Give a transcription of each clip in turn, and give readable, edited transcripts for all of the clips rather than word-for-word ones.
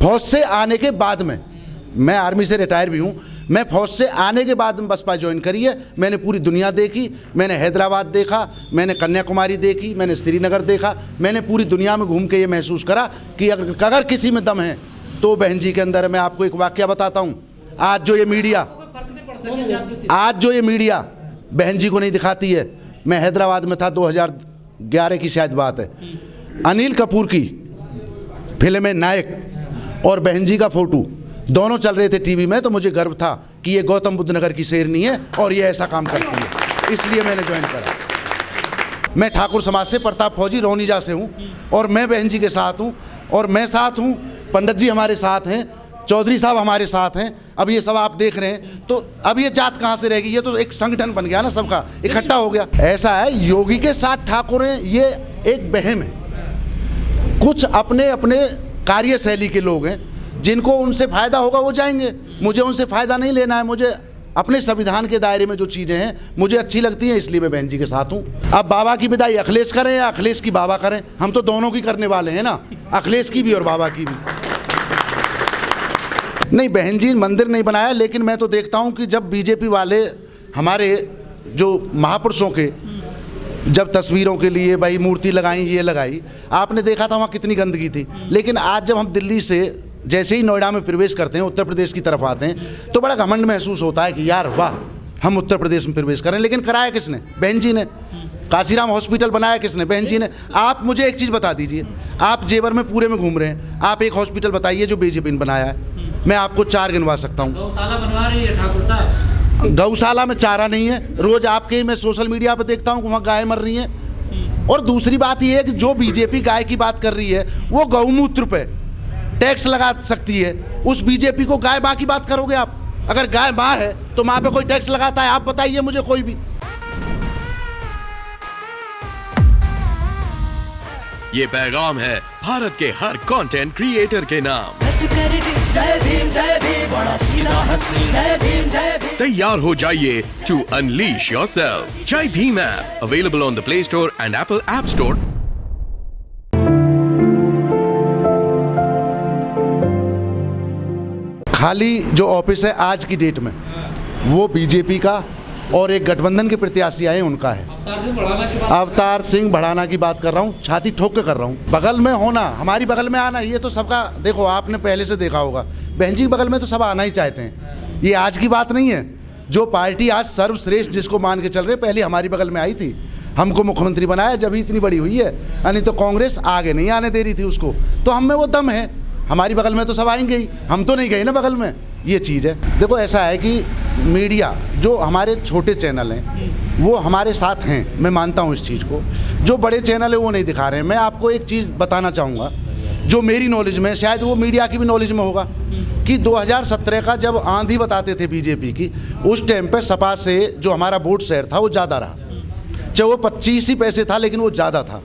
फौज से आने के बाद में, मैं आर्मी से रिटायर भी हूँ, मैं फौज से आने के बाद में बसपा ज्वाइन करी है। मैंने पूरी दुनिया देखी, मैंने हैदराबाद देखा, मैंने कन्याकुमारी देखी, मैंने श्रीनगर देखा, मैंने पूरी दुनिया में घूम के ये महसूस करा कि अगर किसी में दम है तो बहन जी के अंदर है। मैं आपको एक वाकया बताता हूँ। आज जो ये मीडिया बहन जी को नहीं दिखाती है, मैं हैदराबाद में था, 2011 की शायद बात है, अनिल कपूर की फिल्म है नायक और बहन जी का फोटो दोनों चल रहे थे टीवी में, तो मुझे गर्व था कि ये गौतम बुद्ध नगर की शेरनी है और ये ऐसा काम करती है, इसलिए मैंने ज्वाइन करा। मैं ठाकुर समाज से, प्रताप फौजी रोनीजा से हूँ और मैं बहन जी के साथ हूँ और मैं साथ हूँ, पंडित जी हमारे साथ हैं, चौधरी साहब हमारे साथ हैं। अब ये सब आप देख रहे हैं, तो अब ये जात कहाँ से रहेगी? ये तो एक संगठन बन गया ना, सबका इकट्ठा हो गया। ऐसा है, योगी के साथ ठाकुर हैं, ये एक वहम है। कुछ अपने अपने कार्यशैली के लोग हैं, जिनको उनसे फ़ायदा होगा वो जाएंगे, मुझे उनसे फ़ायदा नहीं लेना है। मुझे अपने संविधान के दायरे में जो चीज़ें हैं मुझे अच्छी लगती हैं, इसलिए मैं बहन जी के साथ हूँ। अब बाबा की विदाई अखिलेश करें या अखिलेश की बाबा करें, हम तो दोनों की करने वाले हैं ना, अखिलेश की भी और बाबा की भी। नहीं, बहन जी मंदिर नहीं बनाया, लेकिन मैं तो देखता हूँ कि जब बीजेपी वाले हमारे जो महापुरुषों के जब तस्वीरों के लिए भाई मूर्ति लगाई, ये लगाई, आपने देखा था वहाँ कितनी गंदगी थी। लेकिन आज जब हम दिल्ली से जैसे ही नोएडा में प्रवेश करते हैं, उत्तर प्रदेश की तरफ आते हैं, तो बड़ा घमंड महसूस होता है कि यार वाह, हम उत्तर प्रदेश में प्रवेश करें। लेकिन कराया किसने? बहन जी ने। काशीराम हॉस्पिटल बनाया किसने? बहन जी ने। आप मुझे एक चीज़ बता दीजिए, आप जेवर में पूरे में घूम रहे हैं, आप एक हॉस्पिटल बताइए जो बीजेपी ने बनाया है। मैं आपको 4 गिनवा सकता हूँ। गौशाला बनवा रही है ठाकुर साहब। गौशाला में चारा नहीं है, रोज़ आपके मैं सोशल मीडिया पर देखता हूँ वहाँ गाय मर रही हैं। और दूसरी बात ये है कि जो बीजेपी गाय की बात कर रही है वो गौमूत्र पे टैक्स लगा सकती है, उस बीजेपी को गाय माँ की बात करोगे आप? अगर गाय माँ है तो माँ पे कोई टैक्स लगाता है? आप बताइए मुझे कोई भी। ये पैगाम है भारत के हर कंटेंट क्रिएटर के नाम। जय भीम बड़ा सीधा हंसी, जय भीम तैयार हो जाइए to unleash yourself. Jai Bhim app available on the play store and apple app store. खाली जो ऑफिस है आज की डेट में वो बीजेपी का और एक गठबंधन के प्रत्याशी आए उनका है। अवतार सिंह भड़ाना की बात कर रहा हूँ, छाती ठोक के कर रहा हूँ। बगल में होना, हमारी बगल में आना, ये तो सबका, देखो आपने पहले से देखा होगा, बहन जी बगल में तो सब आना ही चाहते हैं। ये आज की बात नहीं है। जो पार्टी आज सर्वश्रेष्ठ जिसको मान के चल रहे, पहले हमारी बगल में आई थी, हमको मुख्यमंत्री बनाया जब इतनी बड़ी हुई है, यानी तो कांग्रेस आगे नहीं आने दे रही थी उसको। तो हम में वो दम है, हमारी बगल में तो सब आएंगे ही, हम तो नहीं गए ना बगल में। ये चीज़ है। देखो ऐसा है कि मीडिया जो हमारे छोटे चैनल हैं वो हमारे साथ हैं, मैं मानता हूँ इस चीज़ को। जो बड़े चैनल है वो नहीं दिखा रहे हैं। मैं आपको एक चीज़ बताना चाहूँगा जो मेरी नॉलेज में, शायद वो मीडिया की भी नॉलेज में होगा, कि 2017 का जब आंधी बताते थे बीजेपी की, उस टाइम पर सपा से जो हमारा वोट शेयर था वो ज़्यादा रहा, चाहे वो 25 ही पैसे था लेकिन वो ज़्यादा था।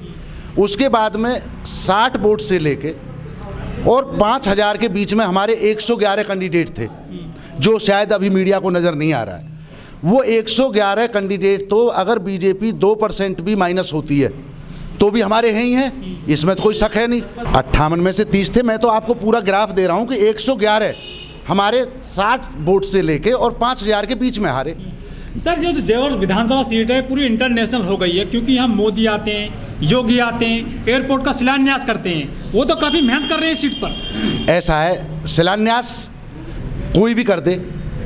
उसके बाद में 60 वोट से लेके और 5000 के बीच में हमारे 111 कैंडिडेट थे, जो शायद अभी मीडिया को नज़र नहीं आ रहा है। वो 111 कैंडिडेट तो अगर बीजेपी 2% भी माइनस होती है तो भी हमारे हैं ही हैं, इसमें तो कोई शक है नहीं। 58 में से 30 थे। मैं तो आपको पूरा ग्राफ दे रहा हूँ कि 111 हमारे 60 वोट से लेके और 5000 के बीच में हारे। सर, जो जेवर विधानसभा सीट है पूरी इंटरनेशनल हो गई है, क्योंकि यहाँ मोदी आते हैं, योगी आते हैं, एयरपोर्ट का शिलान्यास करते हैं। वो तो काफ़ी मेहनत कर रहे हैं इस सीट पर। ऐसा है, शिलान्यास कोई भी कर दे,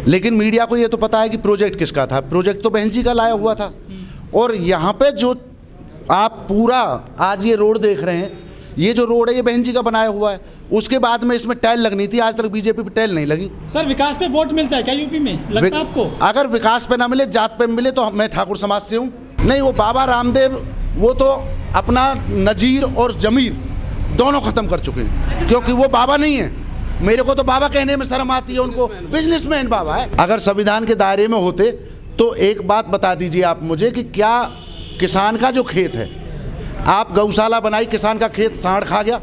लेकिन मीडिया को ये तो पता है कि प्रोजेक्ट किसका था। प्रोजेक्ट तो बहन जी का लाया हुआ था। और यहाँ पे जो आप पूरा आज ये रोड देख रहे हैं, ये जो रोड है ये बहन जी का बनाया हुआ है। उसके बाद में इसमें टाइल लगनी थी, आज तक बीजेपी पे टाइल नहीं लगी। सर, विकास पे वोट मिलता है क्या यूपी में, लगता है आपको? अगर विकास पे ना मिले, जात पे मिले, तो मैं ठाकुर समाज से हूँ। नहीं, वो बाबा रामदेव वो तो अपना नजीर और जमीर दोनों ख़त्म कर चुके हैं, क्योंकि वो बाबा नहीं है। मेरे को तो बाबा कहने में शर्म आती है, उनको बिजनेसमैन बाबा है। अगर संविधान के दायरे में होते तो एक बात बता दीजिए आप मुझे कि क्या किसान का जो खेत है, आप गौशाला बनाई, किसान का खेत सांड खा गया,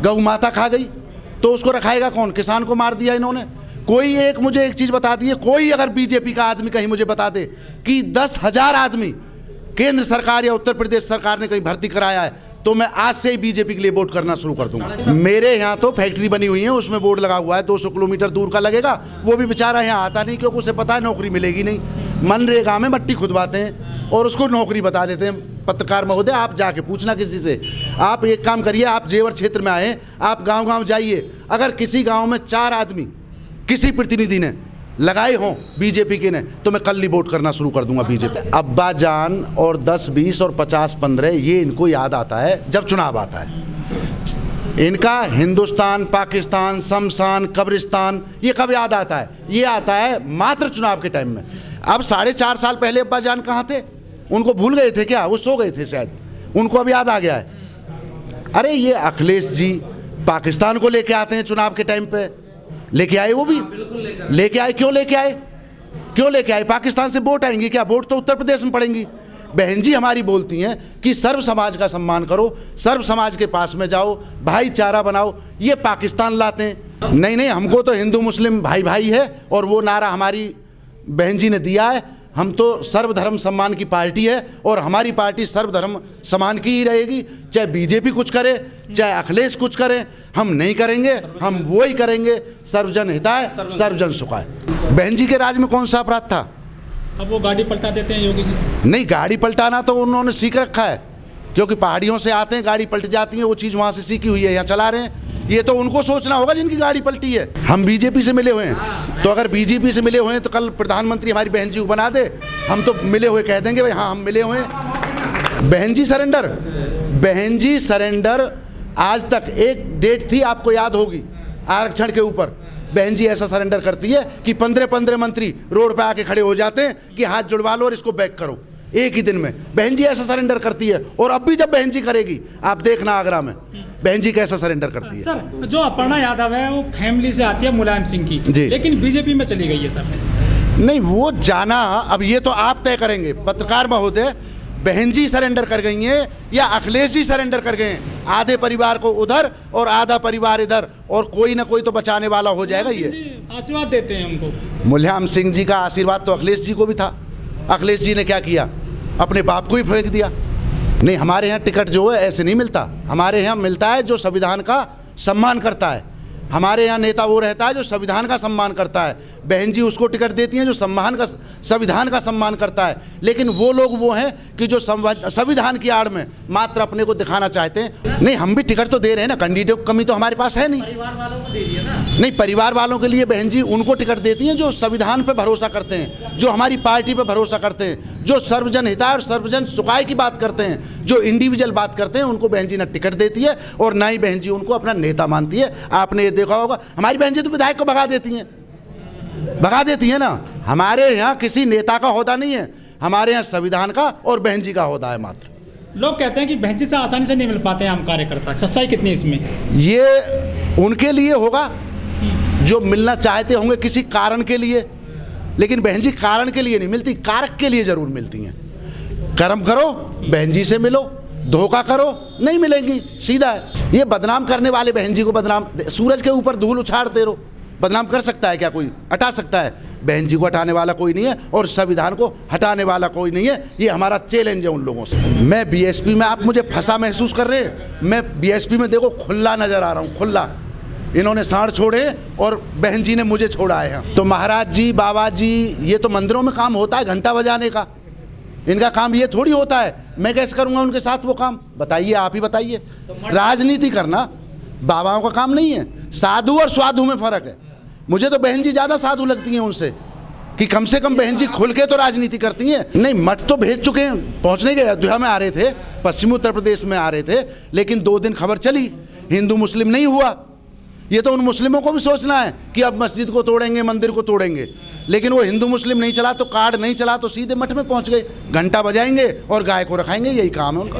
गौ माता खा गई, तो उसको रखाएगा कौन? किसान को मार दिया इन्होंने। कोई एक मुझे एक चीज़ बता दिए, कोई अगर बीजेपी का आदमी कहीं मुझे बता दे कि 10,000 आदमी केंद्र सरकार या उत्तर प्रदेश सरकार ने कहीं भर्ती कराया है, तो मैं आज से ही बीजेपी के लिए वोट करना शुरू कर दूंगा। मेरे यहाँ तो फैक्ट्री बनी हुई है, उसमें बोर्ड लगा हुआ है 200 किलोमीटर दूर का लगेगा, वो भी बेचारा यहाँ आता नहीं क्योंकि उसे पता है नौकरी मिलेगी नहीं। मनरेगा में मट्टी खुदवाते हैं और उसको नौकरी बता देते हैं। पत्रकार महोदय, आप जाके पूछना किसी से। आप एक काम करिए, आप जेवर क्षेत्र में आए, आप गांव-गांव जाइए, अगर किसी गांव में 4 आदमी किसी प्रतिनिधि ने लगाए हों बीजेपी के ने, तो मैं कल ही वोट करना शुरू कर दूंगा बीजेपी। अब्बा जान और 10, 20 और 50, 15 ये इनको याद आता है जब चुनाव आता है। इनका हिंदुस्तान, पाकिस्तान, शमशान, कब्रिस्तान ये कब याद आता है? ये आता है मात्र चुनाव के टाइम में। अब 4.5 साल पहले अब्बा जान कहाँ थे? उनको भूल गए थे क्या? वो सो गए थे शायद, उनको अब याद आ गया है। अरे ये अखिलेश जी पाकिस्तान को लेके आते हैं चुनाव के टाइम पे, लेके आए, वो भी लेके आए। क्यों लेके आए? क्यों लेके आए? पाकिस्तान से वोट आएंगी क्या? वोट तो उत्तर प्रदेश में पड़ेंगी। बहन जी हमारी बोलती हैं कि सर्व समाज का सम्मान करो, सर्व समाज के पास में जाओ, भाईचारा बनाओ। ये पाकिस्तान लाते हैं। नहीं, हमको तो हिंदू मुस्लिम भाई भाई है और वो नारा हमारी बहन जी ने दिया है। हम तो सर्वधर्म सम्मान की पार्टी है और हमारी पार्टी सर्वधर्म सम्मान की ही रहेगी, चाहे बीजेपी कुछ करे, चाहे अखिलेश कुछ करे, हम नहीं करेंगे। हम वो ही करेंगे, सर्वजन हिताय सर्वजन सुखाय। बहन जी के राज में कौन सा अपराध था? अब वो गाड़ी पलटा देते हैं योगी जी। नहीं, गाड़ी पलटाना तो उन्होंने सीख रखा है, क्योंकि पहाड़ियों से आते हैं, गाड़ी पलट जाती है, वो चीज़ वहाँ से सीखी हुई है, यहाँ चला रहे हैं। ये तो उनको सोचना होगा जिनकी गाड़ी पलटी है। हम बीजेपी से मिले हुए हैं, तो अगर बीजेपी से मिले हुए हैं तो कल प्रधानमंत्री हमारी बहन जी को बना दे, हम तो मिले हुए कह देंगे भाई हाँ हम मिले हुए हैं। बहन जी सरेंडर, बहन जी सरेंडर आज तक एक डेट थी, आपको याद होगी, आरक्षण के ऊपर बहन जी ऐसा सरेंडर करती है कि 15 मंत्री रोड पे आके खड़े हो जाते हैं कि हाथ जुड़वा लो और इसको बैक करो एक ही दिन में। बहन जी ऐसा सरेंडर करती है और अब भी जब बहन जी करेगी, आप देखना आगरा में बहन जी कैसा सरेंडर करती है। सर, जो अपर्णा यादव है वो फैमिली से आती है मुलायम सिंह की, लेकिन बीजेपी में चली गई है सर। नहीं, वो जाना अब ये तो आप तय करेंगे पत्रकार महोदय। बहन जी सरेंडर कर गई हैं या अखिलेश जी सरेंडर कर गए हैं? आधे परिवार को उधर और आधा परिवार इधर, और कोई ना कोई तो बचाने वाला हो जाएगा। ये आशीर्वाद देते हैं उनको। मुलायम सिंह जी का आशीर्वाद तो अखिलेश जी को भी था। अखिलेश जी ने क्या किया? अपने बाप को ही फेंक दिया। नहीं, हमारे यहाँ टिकट जो है ऐसे नहीं मिलता। हमारे यहाँ मिलता है जो संविधान का सम्मान करता है। हमारे यहाँ नेता वो रहता है जो संविधान का सम्मान करता है। बहन जी उसको टिकट देती हैं जो संविधान का सम्मान करता है। लेकिन वो लोग वो हैं कि जो संविधान की आड़ में मात्र अपने को दिखाना चाहते हैं। नहीं, हम भी टिकट तो दे रहे हैं ना, कैंडिडेट की कमी तो हमारे पास है नहीं। परिवार वालों को दे दिया ना। नहीं, परिवार वालों के लिए बहन जी उनको टिकट देती हैं जो संविधान पर भरोसा करते हैं, जो हमारी पार्टी पर भरोसा करते हैं, जो सर्वजन हिताय और सर्वजन सुखाय की बात करते हैं, जो इंडिविजुअल बात करते हैं, उनको बहन जी ना टिकट देती है और ना ही बहन जी उनको अपना नेता मानती है। आपने ये देखा होगा, हमारी बहन जी तो विधायक को भगा देती हैं ना। हमारे यहाँ किसी नेता का होदा नहीं है, हमारे यहाँ संविधान का और बहन जी का होदा है मात्र। लोग कहते हैं कि बहन जी से आसानी से नहीं मिल पाते हैं आम कार्यकर्ता, सच्चाई कितनी इसमें? ये उनके लिए होगा जो मिलना चाहते होंगे किसी कारण के लिए, लेकिन बहन जी कारण के लिए नहीं मिलती, कारक के लिए जरूर मिलती हैं। कर्म करो, बहन जी से मिलो, धोखा करो, नहीं मिलेंगी, सीधा है। ये बदनाम करने वाले बहन जी को बदनाम, सूरज के ऊपर धूल उछाड़ते रहो, बदनाम कर सकता है क्या कोई? हटा सकता है? बहन जी को हटाने वाला कोई नहीं है और संविधान को हटाने वाला कोई नहीं है। ये हमारा चैलेंज है उन लोगों से। मैं बीएसपी में, आप मुझे फंसा महसूस कर रहे हैं, मैं बीएसपी में देखो खुला नजर आ रहा हूँ, खुला। इन्होंने साढ़ छोड़े और बहन जी ने मुझे छोड़ा है। तो महाराज जी, बाबा जी, ये तो मंदिरों में काम होता है घंटा बजाने का, इनका काम ये थोड़ी होता है। मैं कैसे करूँगा उनके साथ वो काम? बताइए, आप ही बताइए। राजनीति करना बाबाओं का काम नहीं है। साधु और स्वाधु में फ़र्क है। मुझे तो बहन जी ज़्यादा साधु लगती हैं उनसे, कि कम से कम बहन जी खुल के तो राजनीति करती हैं। नहीं, मठ तो भेज चुके हैं, पहुँचने के अयोध्या में आ रहे थे, पश्चिमी उत्तर प्रदेश में आ रहे थे, लेकिन 2 दिन खबर चली हिंदू मुस्लिम नहीं हुआ। ये तो उन मुस्लिमों को भी सोचना है कि अब मस्जिद को तोड़ेंगे, मंदिर को तोड़ेंगे, लेकिन वो हिंदू मुस्लिम नहीं चला तो कार्ड नहीं चला तो सीधे मठ में पहुंच गए, घंटा बजाएंगे और गाय को रखाएंगे, यही काम है उनका।